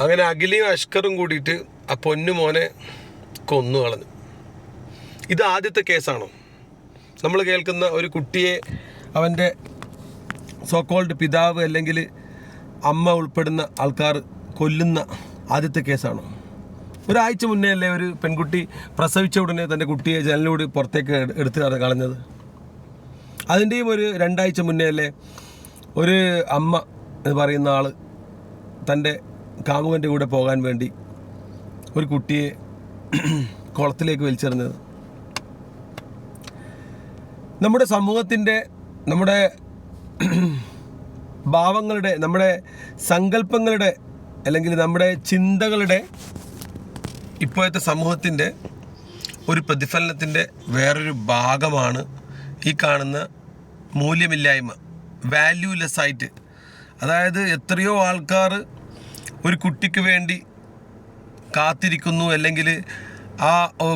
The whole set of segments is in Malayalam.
അങ്ങനെ അഖിലയും അഷ്കറും കൂടിയിട്ട് ആ പൊന്നു മോനെ കൊന്നു കളഞ്ഞു. ഇത് ആദ്യത്തെ കേസാണോ നമ്മൾ കേൾക്കുന്ന? ഒരു കുട്ടിയെ അവൻ്റെ സോക്കോൾഡ് പിതാവ് അല്ലെങ്കിൽ അമ്മ ഉൾപ്പെടുന്ന ആൾക്കാർ കൊല്ലുന്ന ആദ്യത്തെ കേസാണോ? ഒരാഴ്ച മുന്നേ അല്ലേ ഒരു പെൺകുട്ടി പ്രസവിച്ച ഉടനെ തൻ്റെ കുട്ടിയെ ജനലിലൂടെ പുറത്തേക്ക് എടുത്ത് കളഞ്ഞത്? അതിൻ്റെയും ഒരു 2 ആഴ്ച മുന്നേ അല്ലേ ഒരു അമ്മ എന്ന് പറയുന്ന ആൾ തൻ്റെ കാമുകൻ്റെ കൂടെ പോകാൻ വേണ്ടി ഒരു കുട്ടിയെ കുളത്തിലേക്ക് വലിച്ചെറിഞ്ഞത്? നമ്മുടെ സമൂഹത്തിൻ്റെ, നമ്മുടെ ഭാവങ്ങളുടെ, നമ്മുടെ സങ്കല്പങ്ങളുടെ അല്ലെങ്കിൽ നമ്മുടെ ചിന്തകളുടെ ഇപ്പോഴത്തെ സമൂഹത്തിൻ്റെ ഒരു പ്രതിഫലനത്തിൻ്റെ വേറൊരു ഭാഗമാണ് ഈ കാണുന്ന മൂല്യമില്ലായ്മ, വാല്യൂലെസ് ആയിട്ട്. അതായത് എത്രയോ ആൾക്കാർ ഒരു കുട്ടിക്ക് വേണ്ടി കാത്തിരിക്കുന്നു, അല്ലെങ്കിൽ ആ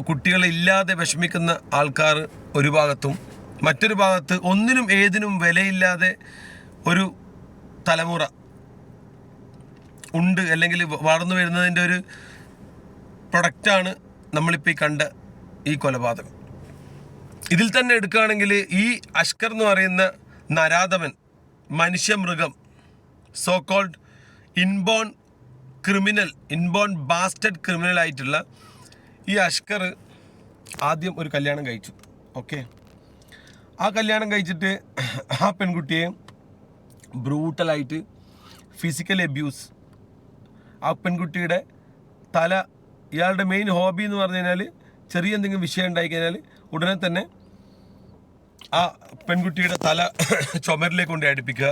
കുട്ടികളെ ഇല്ലാതെ വിഷമിക്കുന്ന ആൾക്കാർ ഒരു ഭാഗത്തും, മറ്റൊരു ഭാഗത്ത് ഒന്നിനും ഏതിനും വിലയില്ലാതെ ഒരു തലമുറ ഉണ്ട്, അല്ലെങ്കിൽ വളർന്നു വരുന്നതിൻ്റെ ഒരു പ്രൊഡക്റ്റാണ് നമ്മളിപ്പോൾ ഈ കണ്ട ഈ കൊലപാതകം. ഇതിൽ തന്നെ എടുക്കുകയാണെങ്കിൽ ഈ അഷ്കർ എന്ന് പറയുന്ന നരാധമൻ, മനുഷ്യമൃഗം, so called inborn criminal, inborn bastard criminal ആയിട്ടുള്ള ഈ അഷ്കർ ആദ്യം ഒരു കല്യാണം കഴിച്ചു. ഓക്കെ, ആ കല്യാണം കഴിച്ചിട്ട് ആ പെൺകുട്ടിയെ ബ്രൂട്ടലായിട്ട് ഫിസിക്കൽ അബ്യൂസ്, ആ പെൺകുട്ടിയുടെ തല, ഇയാളുടെ മെയിൻ ഹോബി എന്ന് പറഞ്ഞു കഴിഞ്ഞാൽ ചെറിയ എന്തെങ്കിലും വിഷയം ഉണ്ടായിക്കഴിഞ്ഞാൽ ഉടനെ തന്നെ ആ പെൺകുട്ടിയുടെ തല ചുമരിലേക്ക് കൊണ്ട് അടുപ്പിക്കുക,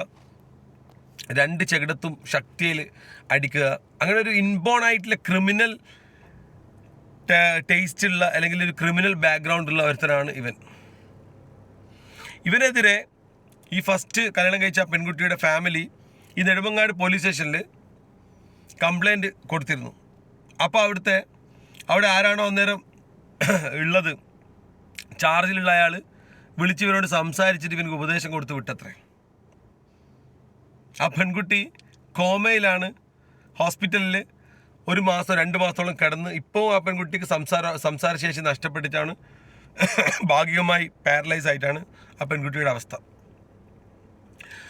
2 ചെകിടത്തും ശക്തിയിൽ അടിക്കുക. അങ്ങനെ ഒരു ഇൻബോൺ ആയിട്ടുള്ള ക്രിമിനൽ ടേസ്റ്റ് ഉള്ള അല്ലെങ്കിൽ ഒരു ക്രിമിനൽ ബാക്ക്ഗ്രൗണ്ട് ഉള്ള ഒരുത്തനാണ് ഇവൻ. ഇവനെതിരെ ഈ ഫസ്റ്റ് കല്യാണം കഴിച്ച പെൺകുട്ടിയുടെ ഫാമിലി ഈ നെടുമങ്ങാട് പോലീസ് സ്റ്റേഷനിൽ കംപ്ലൈൻറ്റ് കൊടുത്തിരുന്നു. അപ്പോൾ അവിടെ ആരാണോ അന്നേരം ഉള്ളത്, ചാർജിലുള്ള അയാൾ വിളിച്ച് ഇവരോട് സംസാരിച്ചിട്ട് ഇവനക്ക് ഉപദേശം കൊടുത്ത് വിട്ടത്രേ. ആ പെൺകുട്ടി കോമയിലാണ്, ഹോസ്പിറ്റലിൽ 1 മാസം 2 മാസത്തോളം കിടന്ന്. ഇപ്പോൾ ആ പെൺകുട്ടിക്ക് സംസാരശേഷി നഷ്ടപ്പെട്ടിട്ടാണ്, ഭാഗികമായി പാരലൈസ് ആയിട്ടാണ് ആ പെൺകുട്ടിയുടെ അവസ്ഥ.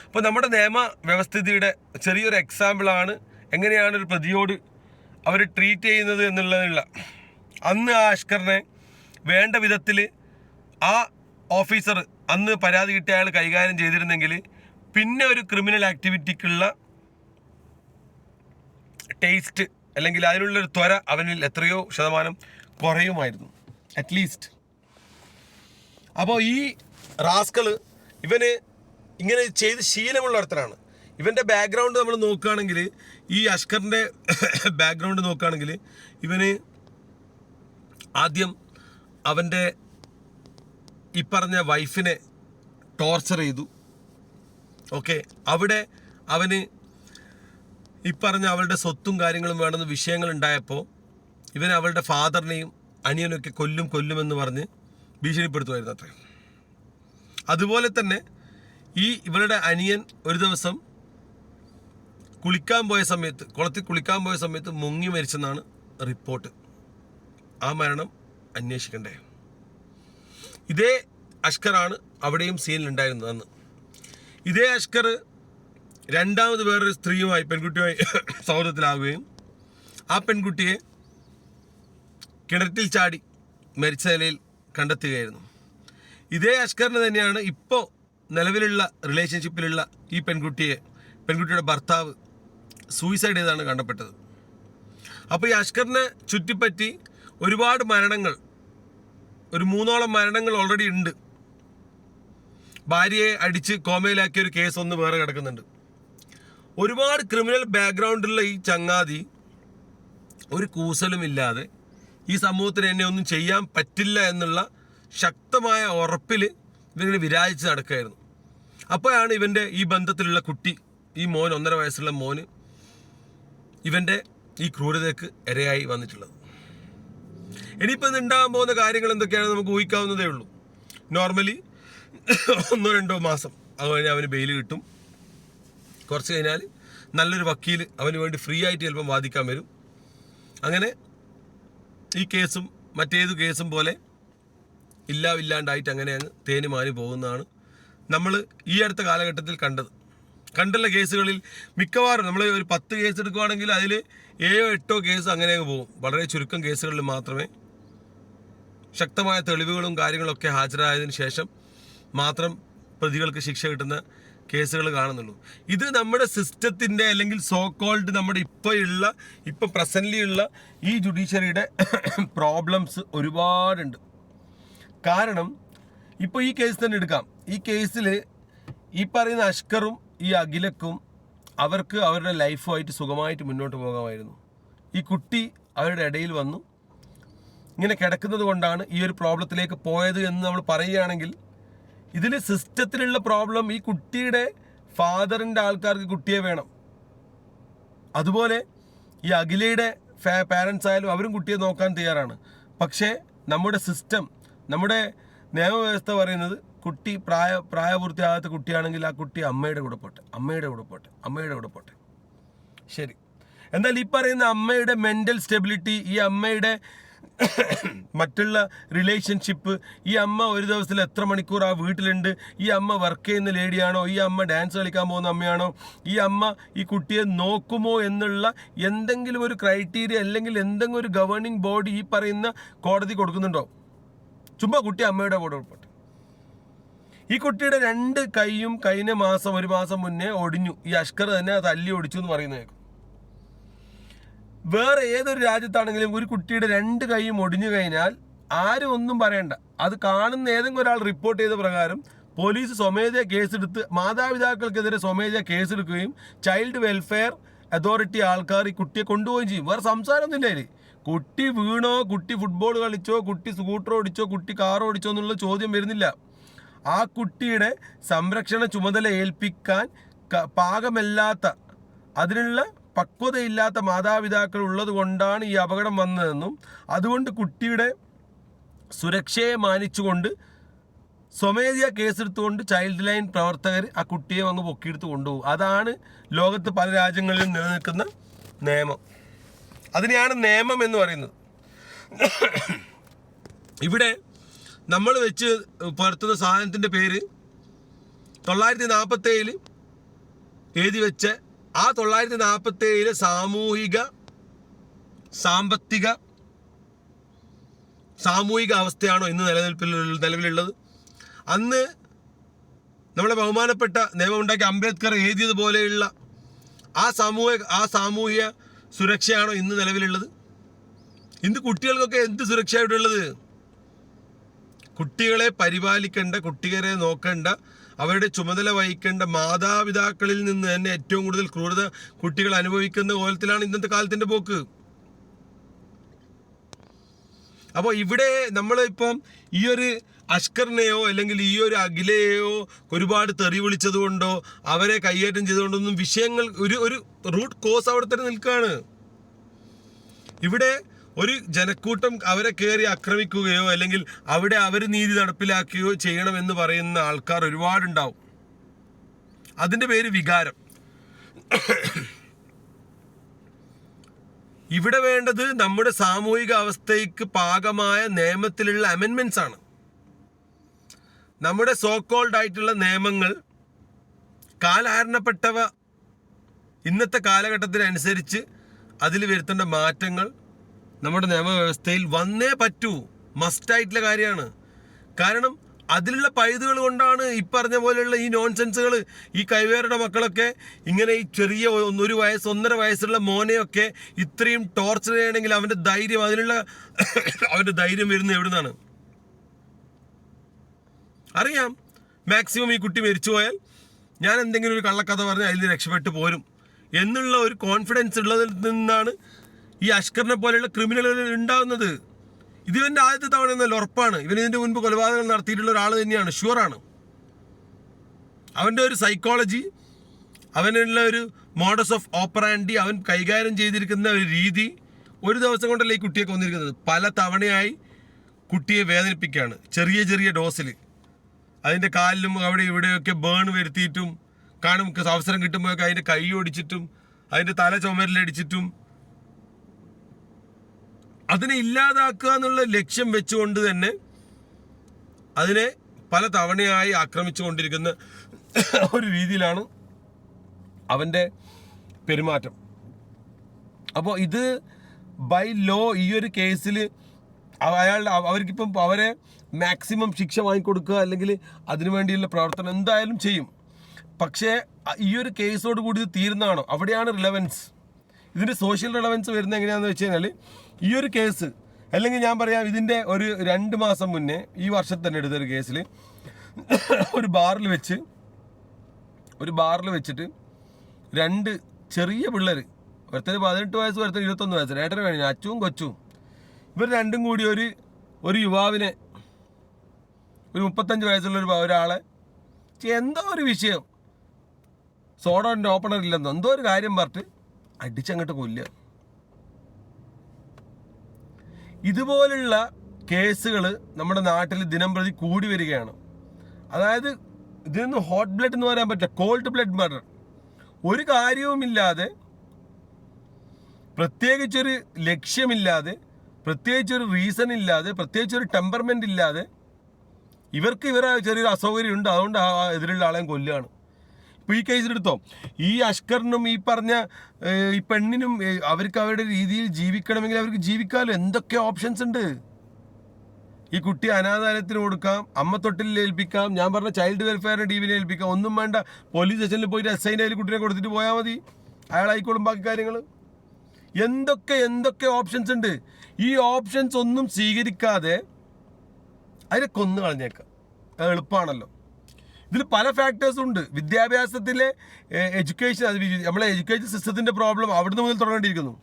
അപ്പോൾ നമ്മുടെ നിയമ വ്യവസ്ഥിതിയുടെ ചെറിയൊരു എക്സാമ്പിളാണ് എങ്ങനെയാണ് ഒരു പ്രതിയോട് അവർ ട്രീറ്റ് ചെയ്യുന്നത് എന്നുള്ളതിനുള്ള. അന്ന് ആ അഷ്കറിനെ വേണ്ട വിധത്തിൽ ആ ഓഫീസർ അന്ന് പരാതി കിട്ടിയ അയാൾ കൈകാര്യം ചെയ്തിരുന്നെങ്കിൽ പിന്നെ ഒരു ക്രിമിനൽ ആക്ടിവിറ്റിക്കുള്ള ടേസ്റ്റ് അല്ലെങ്കിൽ അതിനുള്ളൊരു ത്വര അവനിൽ എത്രയോ ശതമാനം കുറയുമായിരുന്നു അറ്റ്ലീസ്റ്റ്. അപ്പോൾ ഈ റാസ്കൾ ഇവന് ഇങ്ങനെ ചെയ്ത് ശീലമുള്ള ഒരുത്തനാണ്. ഇവൻ്റെ ബാക്ക്ഗ്രൗണ്ട് നമ്മൾ നോക്കുകയാണെങ്കിൽ, ഈ അഷ്കറിൻ്റെ ബാക്ക്ഗ്രൗണ്ട് നോക്കുകയാണെങ്കിൽ, ഇവന് ആദ്യം അവൻ്റെ ഈ പറഞ്ഞ വൈഫിനെ ടോർച്ചർ ചെയ്തു. ഓക്കെ, അവിടെ അവന് ഈ പറഞ്ഞ അവളുടെ സ്വത്തും കാര്യങ്ങളും വേണമെന്ന് വിഷയങ്ങൾ ഉണ്ടായപ്പോൾ ഇവൻ അവളുടെ ഫാദറിനെയും അനിയനൊക്കെ കൊല്ലുമെന്ന് പറഞ്ഞ് ഭീഷണിപ്പെടുത്തുമായിരുന്നു അത്രേ. അതുപോലെ തന്നെ ഇവളുടെ അനിയൻ ഒരു ദിവസം കുളത്തിൽ കുളിക്കാൻ പോയ സമയത്ത് മുങ്ങി മരിച്ചെന്നാണ് റിപ്പോർട്ട്. ആ മരണം അന്വേഷിക്കണ്ടേ? ഇതേ അഷ്കറാണ് അവിടെയും സീനിലുണ്ടായിരുന്നത് അന്ന്. ഇതേ അഷ്കർ രണ്ടാമത് വേറൊരു സ്ത്രീയുമായി, പെൺകുട്ടിയുമായി സൗഹൃദത്തിലാവുകയും ആ പെൺകുട്ടിയെ കിണറ്റിൽ ചാടി മരിച്ച നിലയിൽ കണ്ടെത്തുകയായിരുന്നു. ഇതേ അഷ്കറിന് തന്നെയാണ് ഇപ്പോൾ നിലവിലുള്ള റിലേഷൻഷിപ്പിലുള്ള ഈ പെൺകുട്ടിയുടെ ഭർത്താവ് സൂയിസൈഡ് ചെയ്താണ് കണ്ടെപ്പെട്ടത്. അപ്പോൾ ഈ അഷ്കറിനെ ചുറ്റിപ്പറ്റി ഒരുപാട് മരണങ്ങൾ, ഒരു 3ഓളം മരണങ്ങൾ ഓൾറെഡി ഉണ്ട്. ഭാര്യയെ അടിച്ച് കോമയിലാക്കിയ ഒരു കേസ് ഒന്ന് വേറെ കിടക്കുന്നുണ്ട്. ഒരുപാട് ക്രിമിനൽ ബാക്ക്ഗ്രൗണ്ടുള്ള ഈ ചങ്ങാതി ഒരു കൂസലുമില്ലാതെ ഈ സമൂഹത്തിന് എന്നെ ഒന്നും ചെയ്യാൻ പറ്റില്ല എന്നുള്ള ശക്തമായ ഉറപ്പിൽ ഇവരിങ്ങനെ വിരാജിച്ച് നടക്കുകയായിരുന്നു. അപ്പോഴാണ് ഇവൻ്റെ ഈ ബന്ധത്തിലുള്ള കുട്ടി, ഈ മോൻ, 1.5 വയസ്സുള്ള മോന് ഇവൻ്റെ ഈ ക്രൂരതയ്ക്ക് ഇരയായി വന്നിട്ടുള്ളത്. ഇനിയിപ്പോൾ ഇത് ഉണ്ടാകാൻ പോകുന്ന കാര്യങ്ങൾ എന്തൊക്കെയാണെന്ന് നമുക്ക് ഊഹിക്കാവുന്നതേ ഉള്ളൂ. നോർമലി 1-2 മാസം അത് കഴിഞ്ഞാൽ അവന് ബെയിൽ കിട്ടും. കുറച്ച് കഴിഞ്ഞാൽ നല്ലൊരു വക്കീൽ അവന് വേണ്ടി ഫ്രീ ആയിട്ട് ചിലപ്പം വാദിക്കാൻ വരും. അങ്ങനെ ഈ കേസും മറ്റേതു കേസും പോലെ ഇല്ലാണ്ടായിട്ട് അങ്ങനെ അങ്ങ് തേനി മാറി പോകുന്നതാണ് നമ്മൾ ഈ അടുത്ത കാലഘട്ടത്തിൽ കണ്ടുള്ള കേസുകളിൽ മിക്കവാറും നമ്മൾ ഒരു 10 കേസ് എടുക്കുകയാണെങ്കിൽ അതിൽ 7-8 കേസ് അങ്ങനെ അങ്ങ് പോകും. വളരെ ചുരുക്കം കേസുകളിൽ മാത്രമേ ശക്തമായ തെളിവുകളും കാര്യങ്ങളൊക്കെ ഹാജരായതിനു ശേഷം മാത്രം പ്രതികൾക്ക് ശിക്ഷ കിട്ടുന്ന കേസുകൾ കാണുന്നുള്ളൂ. ഇത് നമ്മുടെ സിസ്റ്റത്തിൻ്റെ അല്ലെങ്കിൽ സോ കോൾഡ് നമ്മുടെ ഇപ്പം പ്രസൻ്റ്ലി ഉള്ള ഈ ജുഡീഷ്യറിയുടെ പ്രോബ്ലംസ് ഒരുപാടുണ്ട്. കാരണം ഇപ്പോൾ ഈ കേസ് തന്നെ എടുക്കാം. ഈ കേസിൽ ഈ പറയുന്ന അഷ്കറും ഈ അഖിലക്കും അവർക്ക് അവരുടെ ലൈഫുമായിട്ട് സുഖമായിട്ട് മുന്നോട്ട് പോകാമായിരുന്നു. ഈ കുട്ടി അവരുടെ ഇടയിൽ വന്നു ഇങ്ങനെ കിടക്കുന്നത് കൊണ്ടാണ് ഈ ഒരു പ്രോബ്ലത്തിലേക്ക് പോയത് എന്ന് നമ്മൾ പറയുകയാണെങ്കിൽ ഇതിൽ സിസ്റ്റത്തിലുള്ള പ്രോബ്ലം ഈ കുട്ടിയുടെ ഫാദറിൻ്റെ ആൾക്കാർക്ക് കുട്ടിയെ വേണം. അതുപോലെ ഈ അഖിലയുടെ പാരൻസ് ആയാലും അവരും കുട്ടിയെ നോക്കാൻ തയ്യാറാണ്. പക്ഷേ നമ്മുടെ സിസ്റ്റം, നമ്മുടെ നിയമവ്യവസ്ഥ പറയുന്നത് കുട്ടി പ്രായപൂർത്തിയാകാത്ത കുട്ടിയാണെങ്കിൽ ആ കുട്ടി അമ്മയുടെ കൂടെ പോട്ടെ. ശരി, എന്നാൽ ഈ പറയുന്ന അമ്മയുടെ മെൻ്റൽ സ്റ്റെബിലിറ്റി, ഈ അമ്മയുടെ മറ്റുള്ള റിലേഷൻഷിപ്പ്, ഈ അമ്മ ഒരു ദിവസത്തിൽ എത്ര മണിക്കൂർ ആ വീട്ടിലുണ്ട്, ഈ അമ്മ വർക്ക് ചെയ്യുന്ന ലേഡിയാണോ, ഈ അമ്മ ഡാൻസ് കളിക്കാൻ പോകുന്ന അമ്മയാണോ, ഈ അമ്മ ഈ കുട്ടിയെ നോക്കുമോ എന്നുള്ള എന്തെങ്കിലും ഒരു ക്രൈറ്റീരിയ അല്ലെങ്കിൽ എന്തെങ്കിലും ഒരു ഗവേണിംഗ് ബോഡി ഈ പറയുന്ന കോടതി കൊടുക്കുന്നുണ്ടോ? ചുമ്മാ കുട്ടി അമ്മയുടെ കൂടെ പോട്ടെ. ഈ കുട്ടിയുടെ 2 കൈയും കഴിഞ്ഞ മാസം 1 മാസം മുന്നേ ഒടിഞ്ഞു. ഈ അഷ്കർ തന്നെ തല്ലി ഒടിച്ചു എന്ന് പറയുന്നേക്കും. വേറെ ഏതൊരു രാജ്യത്താണെങ്കിലും ഒരു കുട്ടിയുടെ 2 കൈയും ഒടിഞ്ഞു കഴിഞ്ഞാൽ ആരും ഒന്നും പറയണ്ട. അത് കാണുന്ന ഏതെങ്കിലും ഒരാൾ റിപ്പോർട്ട് ചെയ്ത പ്രകാരം പോലീസ് സ്വമേധയാ കേസെടുത്ത് മാതാപിതാക്കൾക്കെതിരെ സ്വമേധയാ കേസെടുക്കുകയും ചൈൽഡ് വെൽഫെയർ അതോറിറ്റി ആൾക്കാർ ഈ കുട്ടിയെ കൊണ്ടുപോവുകയും ചെയ്യും. വേറെ സംസാരമൊന്നുമില്ല. കുട്ടി വീണോ, കുട്ടി ഫുട്ബോൾ കളിച്ചോ, കുട്ടി സ്കൂട്ടർ ഓടിച്ചോ, കുട്ടി കാർ ഓടിച്ചോ എന്നുള്ള ചോദ്യം വരുന്നില്ല. ആ കുട്ടിയുടെ സംരക്ഷണ ചുമതല ഏൽപ്പിക്കാൻ പാകമല്ലാത്ത, അതിനുള്ള പക്വതയില്ലാത്ത മാതാപിതാക്കൾ ഉള്ളത് കൊണ്ടാണ് ഈ അപകടം വന്നതെന്നും അതുകൊണ്ട് കുട്ടിയുടെ സുരക്ഷയെ മാനിച്ചുകൊണ്ട് സ്വമേധയാ കേസെടുത്തുകൊണ്ട് ചൈൽഡ് ലൈൻ പ്രവർത്തകർ ആ കുട്ടിയെ അങ്ങ് പൊക്കിയെടുത്ത് കൊണ്ടുപോകും. അതാണ് ലോകത്ത് പല രാജ്യങ്ങളിലും നിലനിൽക്കുന്ന നിയമം. അതിനെയാണ് നിയമം എന്ന് പറയുന്നത്. ഇവിടെ നമ്മൾ വെച്ച് പുലർത്തുന്ന സാധനത്തിൻ്റെ പേര് 947 എഴുതി വെച്ച് ആ 947 സാമൂഹിക അവസ്ഥയാണോ ഇന്ന് നിലവിലുള്ളത്? അന്ന് നമ്മളെ ബഹുമാനപ്പെട്ട നിയമമുണ്ടാക്കിയ അംബേദ്കർ എഴുതിയതുപോലെയുള്ള ആ സാമൂഹിക സുരക്ഷയാണോ ഇന്ന് നിലവിലുള്ളത്? ഇന്ന് കുട്ടികൾക്കൊക്കെ എന്ത് സുരക്ഷയായിട്ടുള്ളത്? കുട്ടികളെ പരിപാലിക്കേണ്ട, കുട്ടികളെ നോക്കേണ്ട, അവരുടെ ചുമതല വഹിക്കേണ്ട മാതാപിതാക്കളിൽ നിന്ന് തന്നെ ഏറ്റവും കൂടുതൽ ക്രൂരത കുട്ടികൾ അനുഭവിക്കുന്ന കോലത്തിലാണ് ഇന്നത്തെ കാലത്തിൻ്റെ പോക്ക്. അപ്പോൾ ഇവിടെ നമ്മളിപ്പം ഈ ഒരു അഷ്കറിനെയോ അല്ലെങ്കിൽ ഈ ഒരു അഖിലയെയോ ഒരുപാട് തെറി വിളിച്ചത് കൊണ്ടോ അവരെ കൈയേറ്റം ചെയ്തുകൊണ്ടൊന്നും വിഷയങ്ങൾ ഒരു റൂട്ട് കോസ് അവിടെ തന്നെ നിൽക്കുകയാണ്. ഇവിടെ ഒരു ജനക്കൂട്ടം അവരെ കയറി ആക്രമിക്കുകയോ അല്ലെങ്കിൽ അവിടെ അവർ നീതി നടപ്പിലാക്കുകയോ ചെയ്യണമെന്ന് പറയുന്ന ആൾക്കാർ ഒരുപാടുണ്ടാവും. അതിൻ്റെ പേര് വികാരം. ഇവിടെ വേണ്ടത് നമ്മുടെ സാമൂഹിക അവസ്ഥയ്ക്ക് പാകമായ നിയമത്തിലുള്ള അമെൻമെന്റ്സ് ആണ്. നമ്മുടെ സോ കോൾഡ് ആയിട്ടുള്ള നിയമങ്ങൾ കാലഹരണപ്പെട്ടവ ഇന്നത്തെ കാലഘട്ടത്തിനനുസരിച്ച് അതിൽ വരുത്തേണ്ട മാറ്റങ്ങൾ നമ്മുടെ നിയമവ്യവസ്ഥയിൽ വന്നേ പറ്റൂ. മസ്റ്റായിട്ടുള്ള കാര്യമാണ്. കാരണം അതിലുള്ള പഴുതുകൾ കൊണ്ടാണ് ഈ പറഞ്ഞ പോലെയുള്ള ഈ നോൺസെൻസുകൾ, ഈ കൈവേറുടെ മക്കളൊക്കെ ഇങ്ങനെ ഈ ചെറിയ 1 വയസ്സ് 1.5 വയസ്സുള്ള മോനെയൊക്കെ ഇത്രയും ടോർച്ചർ ചെയ്യണമെങ്കിൽ അവൻ്റെ ധൈര്യം വരുന്നത് എവിടെ നിന്നാണ്? അറിയാം, മാക്സിമം ഈ കുട്ടി മരിച്ചു പോയാൽ ഞാൻ എന്തെങ്കിലും ഒരു കള്ളക്കഥ പറഞ്ഞ് അതിൽ രക്ഷപ്പെട്ടു പോരും എന്നുള്ള ഒരു കോൺഫിഡൻസ് ഉള്ളതിൽ നിന്നാണ് ഈ അഷ്കറിനെ പോലെയുള്ള ക്രിമിനലുകൾ ഉണ്ടാകുന്നത്. ഇതിവൻ്റെ ആദ്യത്തെ തവണ എന്നല്ല, ഉറപ്പാണ്. ഇവനിതിൻ്റെ മുൻപ് കൊലപാതകങ്ങൾ നടത്തിയിട്ടുള്ള ഒരാൾ തന്നെയാണ്, ഷുവറാണ്. അവൻ്റെ ഒരു സൈക്കോളജി, അവനുള്ള ഒരു മോഡസ് ഓഫ് ഓപ്പറാൻഡി, അവൻ കൈകാര്യം ചെയ്തിരിക്കുന്ന ഒരു രീതി ഒരു ദിവസം കൊണ്ടല്ല ഈ കുട്ടിയെ കൊന്നിരിക്കുന്നത്. പല തവണയായി കുട്ടിയെ വേദനിപ്പിക്കുകയാണ്, ചെറിയ ഡോസിൽ. അതിൻ്റെ കാലിലും അവിടെ ഇവിടെയൊക്കെ ബേൺ വരുത്തിയിട്ടും അവസരം കിട്ടുമ്പോഴൊക്കെ അതിൻ്റെ കൈ ഒടിച്ചിട്ടും അതിൻ്റെ തല ചുമരിലടിച്ചിട്ടും അതിനെ ഇല്ലാതാക്കുക എന്നുള്ള ലക്ഷ്യം വെച്ചുകൊണ്ട് തന്നെ അതിനെ പല തവണയായി ആക്രമിച്ചു കൊണ്ടിരിക്കുന്ന ഒരു രീതിയിലാണ് അവൻ്റെ പെരുമാറ്റം. അപ്പോൾ ഇത് ബൈ ലോ ഈ ഒരു കേസിൽ അവർക്കിപ്പം അവരെ മാക്സിമം ശിക്ഷ വാങ്ങിക്കൊടുക്കുക അല്ലെങ്കിൽ അതിനു വേണ്ടിയുള്ള പ്രവർത്തനം എന്തായാലും ചെയ്യും. പക്ഷേ ഈ ഒരു കേസോട് കൂടി ഇത് തീരുന്നതാണോ? അവിടെയാണ് റിലവൻസ്. ഇതിൻ്റെ സോഷ്യൽ റിലവൻസ് വരുന്നത് എങ്ങനെയാണെന്ന് വെച്ച് കഴിഞ്ഞാൽ ഈ ഒരു കേസ്, അല്ലെങ്കിൽ ഞാൻ പറയാം ഇതിൻ്റെ ഒരു 2 മാസം മുന്നേ ഈ വർഷത്തിൽ തന്നെ എടുത്തൊരു കേസിൽ ഒരു ബാറിൽ വെച്ചിട്ട് 2 ചെറിയ പിള്ളേർ, ഒരുത്തന് 18 വയസ്സ്, ഒരുത്തന് 21 വയസ്സ്, ഏട്ടന് വേണം അച്ചുവും കൊച്ചും, ഇവർ രണ്ടും കൂടി ഒരു യുവാവിനെ, ഒരു 35 വയസ്സുള്ള ഒരാളെ എന്തോ ഒരു വിഷയം, സോഡൻ്റെ ഓപ്പണർ ഇല്ലെന്നോ എന്തോ ഒരു കാര്യം പറഞ്ഞിട്ട് അടിച്ചങ്ങോട്ട് കൊല്ലുക. ഇതുപോലുള്ള കേസുകൾ നമ്മുടെ നാട്ടിൽ ദിനം പ്രതി കൂടി വരികയാണ്. അതായത് ഇതിനൊന്നും ഹോട്ട് ബ്ലഡ് എന്ന് പറയാൻ പറ്റില്ല, കോൾഡ് ബ്ലഡ് മർഡർ. ഒരു കാര്യവുമില്ലാതെ, പ്രത്യേകിച്ചൊരു ലക്ഷ്യമില്ലാതെ, പ്രത്യേകിച്ചൊരു റീസൺ ഇല്ലാതെ, പ്രത്യേകിച്ചൊരു ടെമ്പർമെൻ്റ് ഇല്ലാതെ ഇവർക്ക് ചെറിയൊരു അസൗകര്യമുണ്ട്, അതുകൊണ്ട് എതിരുള്ള ആളെയും കൊല്ലുകയാണ്. ഇപ്പോൾ ഈ കേസിലെടുത്തോ, ഈ അഷ്കറിനും ഈ പറഞ്ഞ ഈ പെണ്ണിനും അവർക്ക് അവരുടെ രീതിയിൽ ജീവിക്കണമെങ്കിൽ അവർക്ക് ജീവിക്കാമല്ലോ. എന്തൊക്കെ ഓപ്ഷൻസ് ഉണ്ട്. ഈ കുട്ടി അനാഥാലയത്തിന് കൊടുക്കാം, അമ്മ തൊട്ടിൽ ഏൽപ്പിക്കാം, ഞാൻ പറഞ്ഞ ചൈൽഡ് വെൽഫെയറിന് DVനെ ഏൽപ്പിക്കാം, ഒന്നും വേണ്ട, പോലീസ് സ്റ്റേഷനിൽ പോയിട്ട് SIൻ്റെ കയ്യിൽ കുട്ടീനെ കൊടുത്തിട്ട് പോയാൽ മതി, അയാളായിക്കോളും ബാക്കി കാര്യങ്ങൾ. എന്തൊക്കെ ഓപ്ഷൻസ് ഉണ്ട്. ഈ ഓപ്ഷൻസ് ഒന്നും സ്വീകരിക്കാതെ അതിനെ കൊന്നു കളഞ്ഞേക്കാം, എളുപ്പമാണല്ലോ. ഇതിൽ പല ഫാക്ടേഴ്സും ഉണ്ട്. വിദ്യാഭ്യാസത്തിലെ എഡ്യൂക്കേഷൻ, അത് നമ്മളെ എഡ്യൂക്കേഷൻ സിസ്റ്റത്തിൻ്റെ പ്രോബ്ലം അവിടുന്ന് മുതൽ തുടങ്ങേണ്ടിയിരിക്കുന്നു.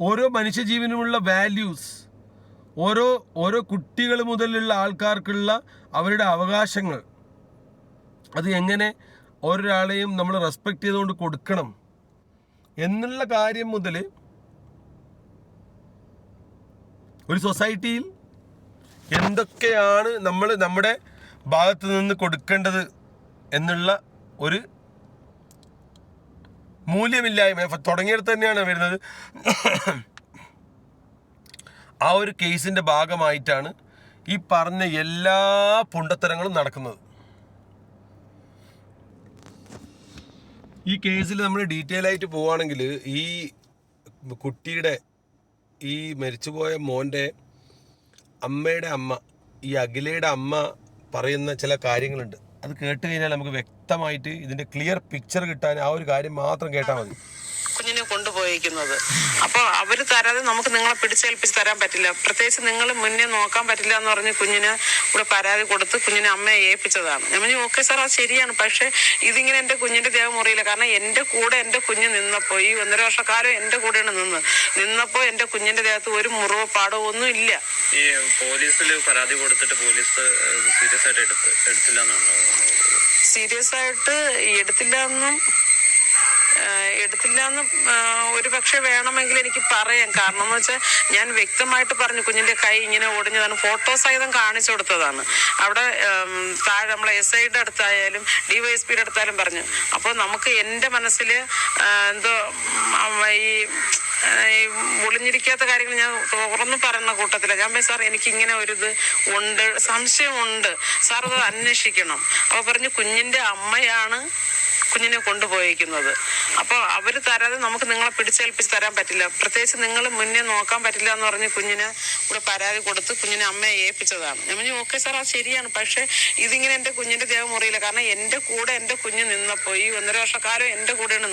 ഓരോ മനുഷ്യജീവനുമുള്ള വാല്യൂസ്, ഓരോ കുട്ടികൾ മുതലുള്ള ആൾക്കാർക്കുള്ള അവരുടെ അവകാശങ്ങൾ, അത് എങ്ങനെ ഓരോരാളെയും നമ്മൾ റെസ്പെക്റ്റ് ചെയ്തുകൊണ്ട് കൊടുക്കണം എന്നുള്ള കാര്യം മുതൽ ഒരു സൊസൈറ്റിയിൽ എന്തൊക്കെയാണ് നമ്മൾ നമ്മുടെ ഭാഗത്ത് നിന്ന് കൊടുക്കേണ്ടത് എന്നുള്ള ഒരു മൂല്യമില്ലായ്മ തുടങ്ങിയിടത്ത് തന്നെയാണ് വരുന്നത്. ആ ഒരു കേസിൻ്റെ ഭാഗമായിട്ടാണ് ഈ പറഞ്ഞ എല്ലാ പുണ്ടത്തരങ്ങളും നടക്കുന്നത്. ഈ കേസിൽ നമ്മൾ ഡീറ്റെയിൽ ആയിട്ട് പോവുകയാണെങ്കിൽ ഈ കുട്ടിയുടെ, ഈ മരിച്ചുപോയ മോൻ്റെ അമ്മയുടെ അമ്മ, ഈ അഖിലയുടെ അമ്മ പറയുന്ന ചില കാര്യങ്ങളുണ്ട്. അത് കേട്ട് കഴിഞ്ഞാൽ നമുക്ക് വ്യക്തമായിട്ട് ഇതിൻ്റെ ക്ലിയർ പിക്ചർ കിട്ടാൻ ആ ഒരു കാര്യം മാത്രം കേട്ടാൽ മതി. കുഞ്ഞിനെ കൊണ്ടുപോയിരിക്കുന്നത്. അപ്പോൾ അവർ തരാതെ നമുക്ക് നിങ്ങളെ പിടിച്ചേൽപ്പിച്ച് തരാൻ പറ്റില്ല. പ്രത്യേകിച്ച് നിങ്ങൾ മുന്നേ നോക്കാൻ പറ്റില്ല എന്ന് പറഞ്ഞ് കുഞ്ഞിന് ഇവിടെ പരാതി കൊടുത്ത് കുഞ്ഞിനെ അമ്മയെ ഏൽപ്പിച്ചതാണ്. ഞാൻ പറഞ്ഞു ഓക്കെ സാർ, അത് ശരിയാണ്. പക്ഷേ ഇതിങ്ങനെ എൻ്റെ കുഞ്ഞിൻ്റെ ദേഹം മുറിയില്ല. കാരണം എൻ്റെ കൂടെ എൻ്റെ കുഞ്ഞ് നിന്നപ്പോൾ, ഈ 1.5 വർഷക്കാലം എൻ്റെ കൂടെയാണ് നിന്നപ്പോൾ എൻ്റെ കുഞ്ഞിൻ്റെ ദേഹത്ത് ഒരു മുറിവോ പാടോ ഒന്നും ഇല്ല. ഈ പോലീസിൽ പരാതി കൊടുത്തിട്ട് പോലീസ് സീരിയസ് ആയിട്ട് എടുത്തില്ല എന്നാണോ? സീരിയസ് ആയിട്ട് എടുത്തില്ലാന്ന് ഒരു പക്ഷെ വേണമെങ്കിൽ എനിക്ക് പറയാം. കാരണം എന്ന് വെച്ചാൽ ഞാൻ വ്യക്തമായിട്ട് പറഞ്ഞു കുഞ്ഞിന്റെ കൈ ഇങ്ങനെ ഒടിഞ്ഞതാണ്, ഫോട്ടോ സഹിതം കാണിച്ചു കൊടുത്തതാണ്. അവിടെ താഴെ നമ്മളെ SIയുടെ അടുത്തായാലും DYSPയുടെ അടുത്തായാലും പറഞ്ഞു. അപ്പോൾ നമുക്ക് എൻ്റെ മനസ്സിൽ എന്തോ ഈ ഒളിഞ്ഞിരിക്കാത്ത കാര്യങ്ങൾ ഞാൻ തുറന്നു പറയുന്ന കൂട്ടത്തില്ല. ഞാൻ സാർ എനിക്കിങ്ങനെ ഒരിത് ഉണ്ട്, സംശയമുണ്ട് സാർ, അത് അന്വേഷിക്കണം. അപ്പോൾ പറഞ്ഞു കുഞ്ഞിൻ്റെ അമ്മയാണ് കുഞ്ഞിനെ കൊണ്ടുപോയിരിക്കുന്നത്. അപ്പോൾ അവർ തരാതെ നമുക്ക് നിങ്ങളെ പിടിച്ചേൽപ്പിച്ച് തരാൻ പറ്റില്ല. പ്രത്യേകിച്ച് നിങ്ങൾ മുന്നേ നോക്കാൻ പറ്റില്ല എന്ന് പറഞ്ഞ് കുഞ്ഞിന് ഇവിടെ പരാതി കൊടുത്ത് കുഞ്ഞിനെ അമ്മയെ ഏൽപ്പിച്ചതാണ്. ഞാൻ പറഞ്ഞു ഓക്കെ സാർ, അത് ശരിയാണ്. പക്ഷേ ഇതിങ്ങനെ എൻ്റെ കുഞ്ഞിൻ്റെ ദേഹം മുറിയില്ല. കാരണം എൻ്റെ കൂടെ എൻ്റെ കുഞ്ഞ് നിന്നപ്പോൾ, ഈ 1.5 വർഷക്കാലം എൻ്റെ കൂടെയാണ്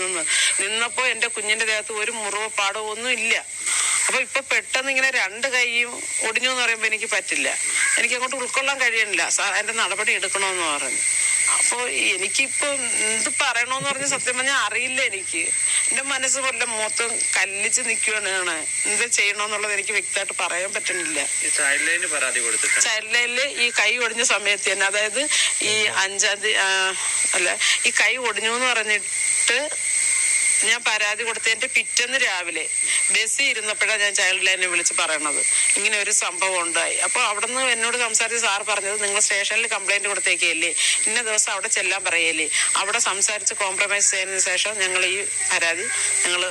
നിന്നപ്പോൾ എൻ്റെ കുഞ്ഞിൻ്റെ ദേഹത്ത് ഒരു മുറിവോ പാടോ ഒന്നും ഇല്ല. അപ്പോൾ ഇപ്പോൾ പെട്ടെന്ന് ഇങ്ങനെ 2 കൈയും ഒടിഞ്ഞു എന്ന് പറയുമ്പോൾ എനിക്ക് പറ്റില്ല, എനിക്ക് അങ്ങോട്ട് ഉൾക്കൊള്ളാൻ കഴിയണില്ല. സാർ അതിൻ്റെ നടപടി എടുക്കണമെന്ന് പറഞ്ഞു. അപ്പോൾ എനിക്കിപ്പോൾ എന്ത് പറയണമെന്ന് പറഞ്ഞ് സത്യം പറഞ്ഞാൽ അറിയില്ല. എനിക്ക് എൻ്റെ മനസ്സ് പോലെ മൊത്തം കല്ലിച്ച് നിൽക്കുകയാണ്. എന്ത് ചെയ്യണമെന്നുള്ളത് എനിക്ക് വ്യക്തമായിട്ട് പറയാൻ പറ്റുന്നില്ല. ചൈൽഡ് ലൈനിൽ ഈ കൈ ഒടിഞ്ഞ സമയത്ത് തന്നെ, അതായത് ഈ 5-ാം തീയതി ഈ കൈ ഒടിഞ്ഞു എന്ന് പറഞ്ഞിട്ട് ഞാൻ പരാതി കൊടുത്തതിന്റെ പിറ്റേന്ന് രാവിലെ ബസ്സിൽ ഇരുന്നപ്പോഴാണ് ഞാൻ ചൈൽഡ് ലൈനെ വിളിച്ച് പറയണത് ഇങ്ങനെ ഒരു സംഭവം ഉണ്ടായി. അപ്പോൾ അവിടെ നിന്ന് എന്നോട് സംസാരിച്ച് സാർ പറഞ്ഞത് നിങ്ങൾ സ്റ്റേഷനിൽ കംപ്ലൈന്റ് കൊടുത്തേക്കല്ലേ, ഇന്ന ദിവസം അവിടെ ചെല്ലാൻ പറയല്ലേ, അവിടെ സംസാരിച്ച് കോംപ്രമൈസ് ചെയ്തതിന് ശേഷം ഞങ്ങൾ ഈ പരാതി ഞങ്ങൾ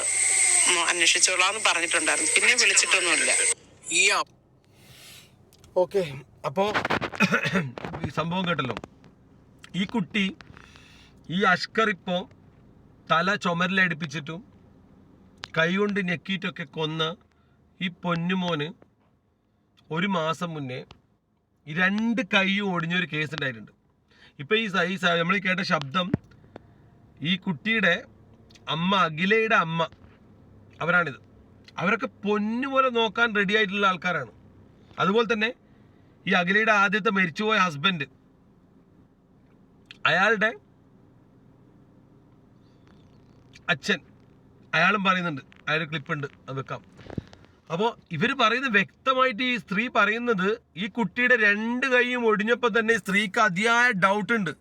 അന്വേഷിച്ചോളാന്ന് പറഞ്ഞിട്ടുണ്ടായിരുന്നു. പിന്നെ വിളിച്ചിട്ടൊന്നുമില്ല. ഓക്കെ, അപ്പോൾ ഈ സംഭവം കേട്ടല്ലോ. ഈ കുട്ടി, ഈ അഷ്കർ ഇപ്പോൾ തല ചുമരിലടിപ്പിച്ചിട്ടും കൈ കൊണ്ട് ഞെക്കിയിട്ടൊക്കെ കൊന്ന ഈ പൊന്നുമോന് 1 മാസം മുന്നേ ഈ 2 കൈയും ഒടിഞ്ഞൊരു കേസ് ഉണ്ടായിട്ടുണ്ട്. ഇപ്പോൾ ഈ നമ്മൾ കേട്ട ശബ്ദം ഈ കുട്ടിയുടെ അമ്മ, അഖിലയുടെ അമ്മ, അവരാണിത്. അവരൊക്കെ പൊന്നുപോലെ നോക്കാൻ റെഡി ആയിട്ടുള്ള ആൾക്കാരാണ്. അതുപോലെ തന്നെ ഈ അഖിലയുടെ ആദ്യത്തെ മരിച്ചുപോയ ഹസ്ബൻഡ്, അയാളുടെ അച്ഛൻ, അയാളും പറയുന്നുണ്ട്. അയാളുടെ ക്ലിപ്പുണ്ട്, അത് വെക്കാം. അപ്പോൾ ഇവർ പറയുന്നത് വ്യക്തമായിട്ട്, ഈ സ്ത്രീ പറയുന്നത് ഈ കുട്ടിയുടെ 2 കൈയും ഒടിഞ്ഞപ്പോൾ തന്നെ സ്ത്രീക്ക് അതിയായ ഡൗട്ട് ഉണ്ട്.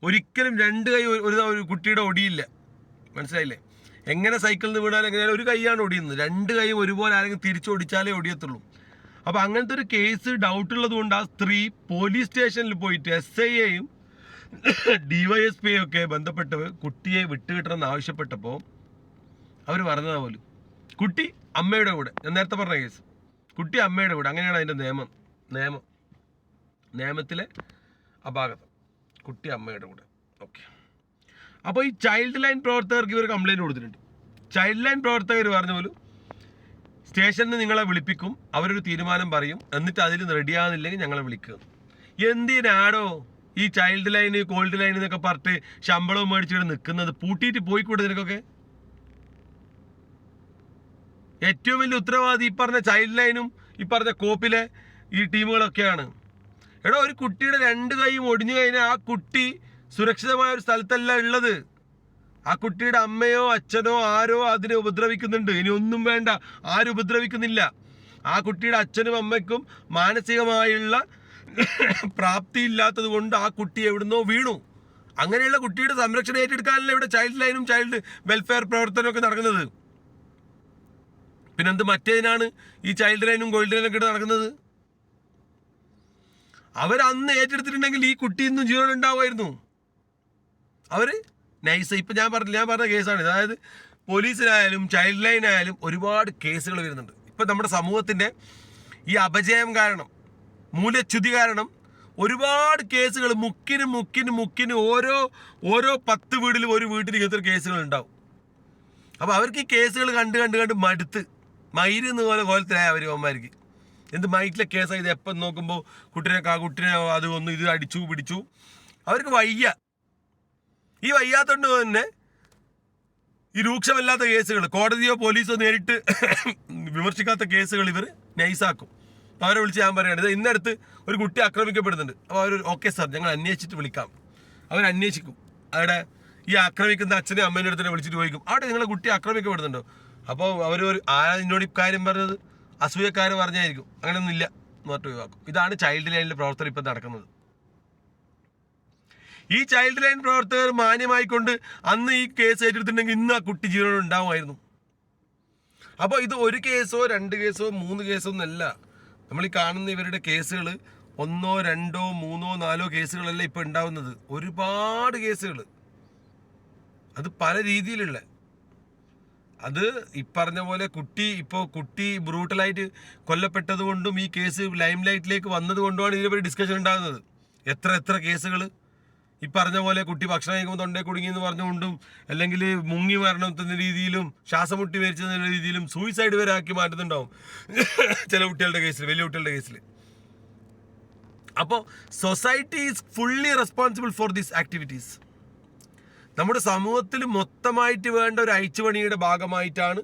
ഒരിക്കലും 2 കൈ ഒരു കുട്ടിയുടെ ഒടിയില്ല. മനസ്സിലായില്ലേ? എങ്ങനെ സൈക്കിളിൽ നിന്ന് വീണാലും എങ്ങനെയാലും ഒരു കൈയാണ് ഒടിയുന്നത്. 2 കൈയും ഒരുപോലെ ആരെങ്കിലും തിരിച്ചൊടിച്ചാലേ ഒടിയത്തുള്ളൂ. അപ്പോൾ അങ്ങനത്തെ ഒരു കേസ് ഡൗട്ടുള്ളത് കൊണ്ട് ആ സ്ത്രീ പോലീസ് സ്റ്റേഷനിൽ പോയിട്ട് SIയെയും DYSP ഒക്കെ ബന്ധപ്പെട്ട് കുട്ടിയെ വിട്ടുകിട്ടണമെന്ന് ആവശ്യപ്പെട്ടപ്പോൾ അവർ പറഞ്ഞതാ പോലും കുട്ടി അമ്മയുടെ കൂടെ. ഞാൻ നേരത്തെ പറഞ്ഞ കേസ്, കുട്ടി അമ്മയുടെ കൂടെ. അങ്ങനെയാണ് അതിൻ്റെ നിയമത്തിലെ അപാകത. കുട്ടി അമ്മയുടെ കൂടെ. ഓക്കെ, അപ്പോൾ ഈ ചൈൽഡ് ലൈൻ പ്രവർത്തകർക്ക് ഇവർ കംപ്ലയിൻറ്റ് കൊടുത്തിട്ടുണ്ട്. ചൈൽഡ് ലൈൻ പ്രവർത്തകർ പറഞ്ഞ പോലും സ്റ്റേഷനിൽ നിങ്ങളെ വിളിപ്പിക്കും, അവരൊരു തീരുമാനം പറയും, എന്നിട്ട് അതിൽ റെഡിയാകുന്നില്ലെങ്കിൽ ഞങ്ങളെ വിളിക്കുക. എന്തിനാടോ ഈ ചൈൽഡ് ലൈന്, കോൾഡ് ലൈൻ എന്നൊക്കെ പറഞ്ഞിട്ട് ശമ്പളവും മേടിച്ചിട്ട് നിൽക്കുന്നത്? പൂട്ടിയിട്ട് പോയിക്കൂടെ നിനക്കൊക്കെ? ഏറ്റവും വലിയ ഉത്തരവാദി ഈ പറഞ്ഞ ചൈൽഡ് ലൈനും ഈ പറഞ്ഞ കോപ്പിലെ ഈ ടീമുകളൊക്കെയാണ്. എടോ, ഒരു കുട്ടിയുടെ 2 കൈയും ഒടിഞ്ഞു കഴിഞ്ഞാൽ ആ കുട്ടി സുരക്ഷിതമായ ഒരു സ്ഥലത്തല്ല ഉള്ളത്. ആ കുട്ടിയുടെ അമ്മയോ അച്ഛനോ ആരോ അതിനെ ഉപദ്രവിക്കുന്നുണ്ട്. ഇനി ഒന്നും വേണ്ട, ആരും ഉപദ്രവിക്കുന്നില്ല. ആ കുട്ടിയുടെ അച്ഛനും അമ്മയ്ക്കും മാനസികമായുള്ള പ്രാപ്തി ഇല്ലാത്തത് കൊണ്ട് ആ കുട്ടി എവിടുന്നോ വീണു. അങ്ങനെയുള്ള കുട്ടിയുടെ സംരക്ഷണം ഏറ്റെടുക്കാനല്ല ഇവിടെ ചൈൽഡ് ലൈനും ചൈൽഡ് വെൽഫെയർ പ്രവർത്തനമൊക്കെ നടക്കുന്നത്. പിന്നെന്ത് മറ്റേതിനാണ് ഈ ചൈൽഡ് ലൈനും ഗോൾഡ് ലൈനും ഒക്കെ നടക്കുന്നത്? അവരന്ന് ഏറ്റെടുത്തിട്ടുണ്ടെങ്കിൽ ഈ കുട്ടി ഇന്നും ജീവൻ ഉണ്ടാവുമായിരുന്നു. അവർ നൈസ്. ഇപ്പം ഞാൻ പറഞ്ഞ കേസാണ്. അതായത് പോലീസിനായാലും ചൈൽഡ് ലൈനായാലും ഒരുപാട് കേസുകൾ വരുന്നുണ്ട്. ഇപ്പം നമ്മുടെ സമൂഹത്തിൻ്റെ ഈ അപജയം കാരണം, മൂല്യച്യുതി കാരണം ഒരുപാട് കേസുകൾ മുക്കിന് ഓരോ 10 വീടിലും ഒരു വീട്ടിൽ ഇങ്ങനത്തെ കേസുകൾ ഉണ്ടാവും. അപ്പോൾ അവർക്ക് ഈ കേസുകൾ കണ്ട് മടുത്ത് മയിരെന്ന് പോലെ കോലത്തിലായ അവന്മാർക്ക്. എന്ത് മൈറ്റിലെ കേസാണ് ഇത്? എപ്പം നോക്കുമ്പോൾ കുട്ടിനെ അത് ഒന്ന് ഇത് അടിച്ചു പിടിച്ചു. അവർക്ക് വയ്യ. ഈ വയ്യാത്തതുകൊണ്ട് തന്നെ ഈ രൂക്ഷമല്ലാത്ത കേസുകൾ, കോടതിയോ പോലീസോ നേരിട്ട് വിമർശിക്കാത്ത കേസുകൾ ഇവർ നൈസാക്കും. അവരെ വിളിച്ച് ഞാൻ പറയുകയാണ്, ഇന്നടുത്ത് ഒരു കുട്ടി ആക്രമിക്കപ്പെടുന്നുണ്ട്. അപ്പോൾ അവർ ഓക്കെ സാർ, ഞങ്ങൾ അന്വേഷിച്ചിട്ട് വിളിക്കാം. അവരന്വേഷിക്കും. അവിടെ ഈ ആക്രമിക്കുന്ന അച്ഛനെ അമ്മേൻ്റെ അടുത്ത് വിളിച്ചിട്ട് ചോദിക്കും, അവിടെ നിങ്ങളെ കുട്ടി ആക്രമിക്കപ്പെടുന്നുണ്ടോ? അപ്പോൾ അവർ എന്നോട് ഇക്കാര്യം പറഞ്ഞത് അസൂയക്കാർ പറഞ്ഞായിരിക്കും. അങ്ങനെയൊന്നും ഇല്ല എന്ന് പറഞ്ഞിട്ട് ഒഴിവാക്കും. ഇതാണ് ചൈൽഡ് ലൈനിലെ പ്രവർത്തനം ഇപ്പം നടക്കുന്നത്. ഈ ചൈൽഡ് ലൈൻ പ്രവർത്തകർ മാന്യമായിക്കൊണ്ട് അന്ന് ഈ കേസ് ഏറ്റെടുത്തിട്ടുണ്ടെങ്കിൽ ഇന്ന് ആ കുട്ടി ജീവനോട് ഉണ്ടാവുമായിരുന്നു. അപ്പോൾ ഇത് 1 കേസോ 2 കേസോ 3 കേസോ ഒന്നല്ല. നമ്മൾ ഈ കാണുന്ന ഇവരുടെ കേസുകൾ 1, 2, 3, 4 കേസുകളല്ല ഇപ്പോൾ ഉണ്ടാവുന്നത്. ഒരുപാട് കേസുകൾ, അത് പല രീതിയിലുള്ള. അത് ഈ പറഞ്ഞ പോലെ കുട്ടി ബ്രൂട്ടലായിട്ട് കൊല്ലപ്പെട്ടത് കൊണ്ടും ഈ കേസ് ലൈം ലൈറ്റിലേക്ക് വന്നത് കൊണ്ടുമാണ് ഇതിനെപ്പറ്റി ഡിസ്കഷൻ ഉണ്ടാകുന്നത്. എത്ര കേസുകൾ ഈ പറഞ്ഞ പോലെ കുട്ടി ഭക്ഷണം കഴിക്കുമ്പോൾ തൊണ്ടേ കുടുങ്ങിയെന്ന് പറഞ്ഞുകൊണ്ടും, അല്ലെങ്കിൽ മുങ്ങി മരണത്തിന്റെ രീതിയിലും, ശ്വാസം മുട്ടി മരിച്ചതിൻ്റെ രീതിയിലും, സൂയിസൈഡ് വരെ ആക്കി മാറ്റുന്നുണ്ടാവും ചില കുട്ടികളുടെ കേസിൽ, വലിയ കുട്ടികളുടെ കേസിൽ. അപ്പോൾ society is fully responsible for these activities. നമ്മുടെ സമൂഹത്തിൽ മൊത്തമായിട്ട് വേണ്ട ഒരു അഴിച്ചുപണിയുടെ ഭാഗമായിട്ടാണ്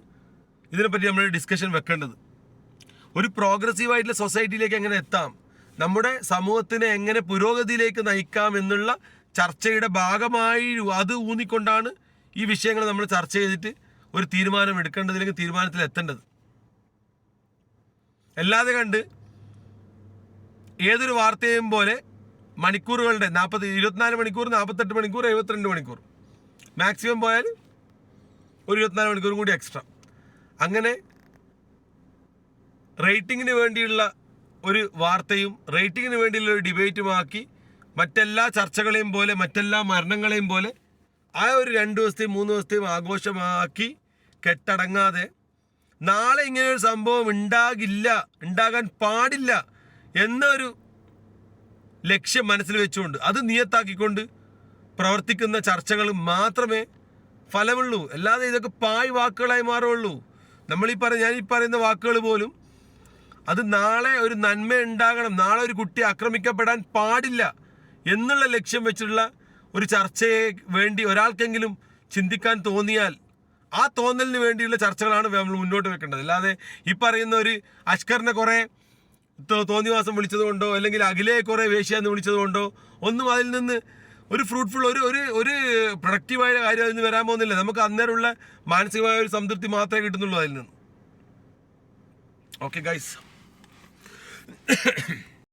ഇതിനെപ്പറ്റി നമ്മൾ ഡിസ്കഷൻ വെക്കേണ്ടത്. ഒരു പ്രോഗ്രസീവായിട്ടുള്ള സൊസൈറ്റിയിലേക്ക് എങ്ങനെ എത്താം, നമ്മുടെ സമൂഹത്തിനെ എങ്ങനെ പുരോഗതിയിലേക്ക് നയിക്കാം എന്നുള്ള ചർച്ചയുടെ ഭാഗമായി അത് ഊന്നിക്കൊണ്ടാണ് ഈ വിഷയങ്ങൾ നമ്മൾ ചർച്ച ചെയ്തിട്ട് ഒരു തീരുമാനം എടുക്കേണ്ടതിലേക്ക് തീരുമാനത്തിൽ എത്തേണ്ടത്. അല്ലാതെ കണ്ട് ഏതൊരു വാർത്തയും പോലെ മണിക്കൂറുകളുടെ 24 മണിക്കൂർ, 48 മണിക്കൂർ, 72 മണിക്കൂർ മാക്സിമം പോയാൽ ഒരു 24 മണിക്കൂറും കൂടി എക്സ്ട്രാ. അങ്ങനെ റേറ്റിങ്ങിന് വേണ്ടിയുള്ള ഒരു വാർത്തയും റേറ്റിങ്ങിന് വേണ്ടിയുള്ള ഒരു ഡിബേറ്റുമാക്കി മറ്റെല്ലാ ചർച്ചകളെയും പോലെ മറ്റെല്ലാ മരണങ്ങളെയും പോലെ ആ ഒരു 2 ദിവസത്തെയും 3 ദിവസത്തെയും ആഘോഷമാക്കി കെട്ടടങ്ങാതെ നാളെ ഇങ്ങനെയൊരു സംഭവം ഉണ്ടാകാൻ പാടില്ല എന്നൊരു ലക്ഷ്യം മനസ്സിൽ വെച്ചുകൊണ്ട് അത് നിയത്താക്കിക്കൊണ്ട് പ്രവർത്തിക്കുന്ന ചർച്ചകൾ മാത്രമേ ഫലമുള്ളൂ. അല്ലാതെ ഇതൊക്കെ പായ് വാക്കുകളായി മാറുള്ളൂ. ഞാൻ ഈ പറയുന്ന വാക്കുകൾ പോലും അത് നാളെ ഒരു നന്മ ഉണ്ടാകണം, നാളെ ഒരു കുട്ടി ആക്രമിക്കപ്പെടാൻ പാടില്ല എന്നുള്ള ലക്ഷ്യം വെച്ചിട്ടുള്ള ഒരു ചർച്ചയെ വേണ്ടി ഒരാൾക്കെങ്കിലും ചിന്തിക്കാൻ തോന്നിയാൽ ആ തോന്നലിന് വേണ്ടിയുള്ള ചർച്ചകളാണ് നമ്മൾ മുന്നോട്ട് വെക്കേണ്ടത്. അല്ലാതെ ഈ പറയുന്ന ഒരു അഷ്കറിനെ കുറേ തോന്നിവാസം വിളിച്ചതുകൊണ്ടോ അല്ലെങ്കിൽ അഖിലയെ കുറേ വേശ്യാന്ന് വിളിച്ചതുകൊണ്ടോ ഒന്നും അതിൽ നിന്ന് ഒരു ഫ്രൂട്ട്ഫുൾ ഒരു പ്രൊഡക്റ്റീവായ കാര്യം അതിൽ നിന്ന് വരാൻ പോകുന്നില്ല. നമുക്ക് അന്നേരമുള്ള മാനസികമായ ഒരു സംതൃപ്തി മാത്രമേ കിട്ടുന്നുള്ളൂ അതിൽ നിന്ന്. Okay guys.